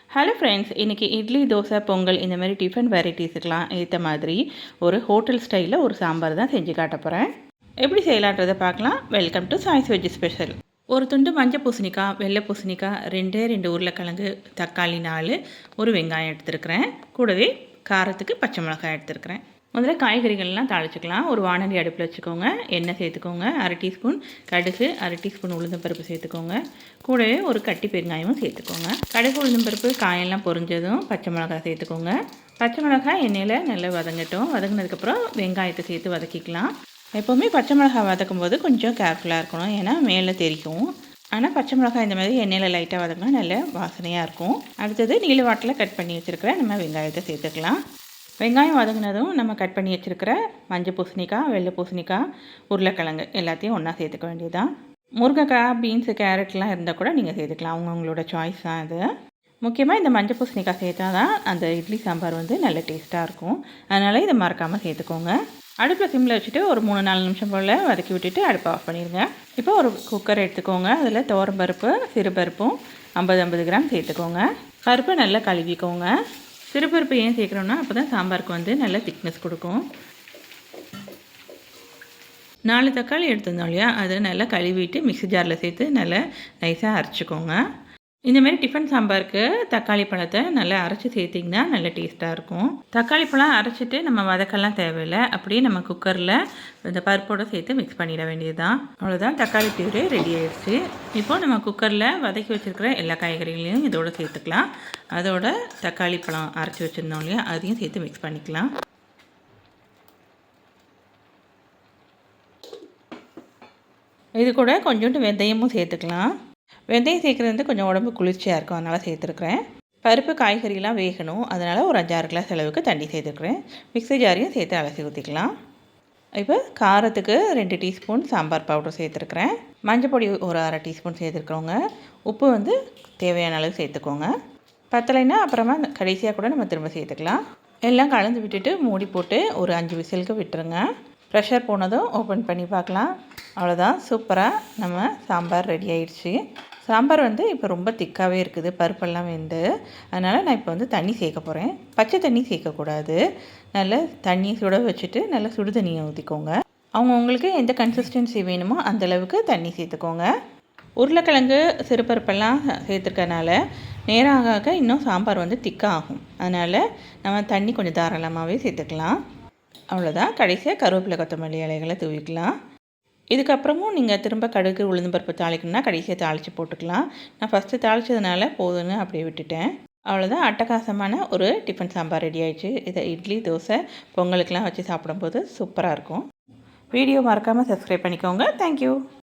Hello friends, இன்றைக்கி இட்லி, தோசை, பொங்கல் இந்த மாதிரி டிஃபன் வெரைட்டிஸுக்கெலாம் ஏற்ற மாதிரி ஒரு ஹோட்டல் ஸ்டைலில் ஒரு சாம்பார் தான் செஞ்சு காட்ட போகிறேன். எப்படி செய்யலான்றதை பார்க்கலாம். Welcome to choice veg special. ஒரு துண்டு மஞ்சள் பூசணிக்காய், வெள்ளை பூசணிக்காய், 2 உருளைக்கிழங்கு, தக்காளி 4, ஒரு வெங்காயம் எடுத்துருக்கிறேன். கூடவே காரத்துக்கு பச்சை மிளகாய் எடுத்துருக்கிறேன். முதல்ல காய்கறிகள்லாம் தாளிச்சிக்கலாம். ஒரு வானொலி அடுப்பில் வச்சுக்கோங்க. எண்ணெய் சேர்த்துக்கோங்க. 1/2 டீஸ்பூன் கடுகு, 1/2 டீஸ்பூன் உளுந்தம்பருப்பு சேர்த்துக்கோங்க. கூடவே ஒரு கட்டி பெருங்காயமும் சேர்த்துக்கோங்க. கடுகு, உளுந்தம்பருப்பு, காயெல்லாம் பொரிஞ்சதும் பச்சை மிளகாய் சேர்த்துக்கோங்க. பச்சை மிளகாய் எண்ணெயில் நல்லா வதங்கட்டும். வதங்கினதுக்கப்புறம் வெங்காயத்தை சேர்த்து வதக்கிக்கலாம். எப்போவுமே பச்சை மிளகாய் வதக்கும் போது கொஞ்சம் கேர்ஃபுல்லாக இருக்கணும், ஏன்னா மேலே தெரிக்கும். ஆனால் பச்சை மிளகாய் இந்த மாதிரி எண்ணெயில் லைட்டாக வதக்கினா நல்ல வாசனையாக இருக்கும். அடுத்தது நீல வாட்டில் கட் பண்ணி வச்சுருக்கிற நம்ம வெங்காயத்தை சேர்த்துக்கலாம். வெங்காயம் வதங்கினதும் நம்ம கட் பண்ணி வச்சுருக்கிற மஞ்சள் பூசணிக்காய், வெள்ளை பூசணிக்காய், உருளைக்கிழங்கு எல்லாத்தையும் ஒன்றா சேர்த்துக்க வேண்டியதுதான். முருங்கைக்காய், பீன்ஸு, கேரட்லாம் இருந்தால் கூட நீங்கள் சேர்த்துக்கலாம். அவங்கவுங்களோட சாய்ஸ் தான் அது. முக்கியமாக இந்த மஞ்சள் பூசணிக்காய் சேர்த்தா தான் அந்த இட்லி சாம்பார் நல்ல டேஸ்ட்டாக இருக்கும். அதனால் இதை மறக்காமல் சேர்த்துக்கோங்க. அடுப்பில் சிம்மில் வச்சுட்டு ஒரு 3-4 நிமிஷம் போல் வதக்கி விட்டுட்டு அடுப்பை ஆஃப் பண்ணிடுங்க. இப்போ ஒரு குக்கர் எடுத்துக்கோங்க. அதில் துவரம்பருப்பு, சிறுபருப்பும் 50 கிராம் சேர்த்துக்கோங்க. பருப்பை நல்லா கழுவிக்கோங்க. சிறுபருப்பு ஏன் சேர்க்குறோன்னா அப்போ தான் சாம்பாருக்கு நல்ல திக்னஸ் கொடுக்கும். 4 தக்காளி எடுத்துருந்தோம் இல்லையா, அதை நல்லா கழுவிட்டு மிக்ஸி ஜாரில் சேர்த்து நல்லா நைஸாக அரைச்சிக்கோங்க. இந்தமாரி டிஃபன் சாம்பாருக்கு தக்காளி பழத்தை நல்லா அரைச்சி சேர்த்திங்கன்னா நல்ல டேஸ்ட்டாக இருக்கும். தக்காளி பழம் அரைச்சிட்டு நம்ம வதக்கெல்லாம் தேவையில்லை. அப்படியே நம்ம குக்கரில் இந்த பருப்போடு சேர்த்து மிக்ஸ் பண்ணிட வேண்டியது தான். அவ்வளோதான், தக்காளி பியூரே ரெடி ஆகிடுச்சு. இப்போது நம்ம குக்கரில் வதக்கி வச்சுருக்கிற எல்லா காய்கறிகளையும் இதோடு சேர்த்துக்கலாம். அதோட தக்காளி பழம் அரைச்சி வச்சுருந்தோம் இல்லையா, அதையும் சேர்த்து மிக்ஸ் பண்ணிக்கலாம். இது கூட கொஞ்சோண்டு வெந்தயமும் சேர்த்துக்கலாம். வெந்தயம் சேர்க்குறது கொஞ்சம் உடம்பு குளிர்ச்சியாக இருக்கும், அதனால் சேர்த்துருக்குறேன். பருப்பு காய்கறிலாம் வேகணும், அதனால் ஒரு 5-6 கிளாஸ் அளவுக்கு தண்ணி சேர்த்துருக்குறேன். மிக்ஸி ஜாரையும் சேர்த்து அலசி ஊற்றிக்கலாம். இப்போ காரத்துக்கு 2 டீஸ்பூன் சாம்பார் பவுடர் சேர்த்துருக்குறேன். மஞ்சள் பொடி ஒரு 1/2 டீஸ்பூன் சேர்த்துருக்குறோங்க. உப்பு தேவையான அளவு சேர்த்துக்கோங்க. பத்தலைன்னா அப்புறமா கடைசியாக கூட நம்ம திரும்ப சேர்த்துக்கலாம். எல்லாம் கலந்து விட்டுட்டு மூடி போட்டு ஒரு 5 விசிலுக்கு விட்டுருங்க. ப்ரெஷர் போனதும் ஓப்பன் பண்ணி பார்க்கலாம். அவ்வளோதான், சூப்பராக நம்ம சாம்பார் ரெடி ஆயிடுச்சு. சாம்பார் இப்போ ரொம்ப திக்காகவே இருக்குது, பருப்பெல்லாம் வெந்து. அதனால் நான் இப்போ தண்ணி சேர்க்க போகிறேன். பச்சை தண்ணி சேர்க்கக்கூடாது. நல்லா தண்ணி சுட வச்சுட்டு நல்லா சுடு தண்ணியை ஊற்றிக்கோங்க. அவங்கவுங்களுக்கு எந்த கன்சிஸ்டன்சி வேணுமோ அந்தளவுக்கு தண்ணி சேர்த்துக்கோங்க. உருளைக்கிழங்கு, சிறுபருப்பெல்லாம் சேர்த்துருக்கனால நேரம் ஆக இன்னும் சாம்பார் திக்காகும். அதனால் நம்ம தண்ணி கொஞ்சம் தாராளமாகவே சேர்த்துக்கலாம். அவ்வளோதான், கடைசியாக கருவேப்பிலை, கொத்தமல்லி இலைகளை தூவிக்கலாம். இதுக்கப்புறமும் நீங்கள் திரும்ப கடுகு, உளுந்தம்பருப்பு தாளிக்கணும்னா கடைசியாக தாளித்து போட்டுக்கலாம். நான் ஃபஸ்ட்டு தாளித்ததுனால போதுன்னு அப்படியே விட்டுட்டேன். அவ்வளோதான், அட்டகாசமான ஒரு டிஃபன் சாம்பார் ரெடி ஆகிடுச்சு. இதை இட்லி, தோசை, பொங்கலுக்கெலாம் வச்சு சாப்பிடும்போது சூப்பராக இருக்கும். வீடியோ மறக்காமல் சப்ஸ்கிரைப் பண்ணிக்கோங்க. தேங்க்யூ.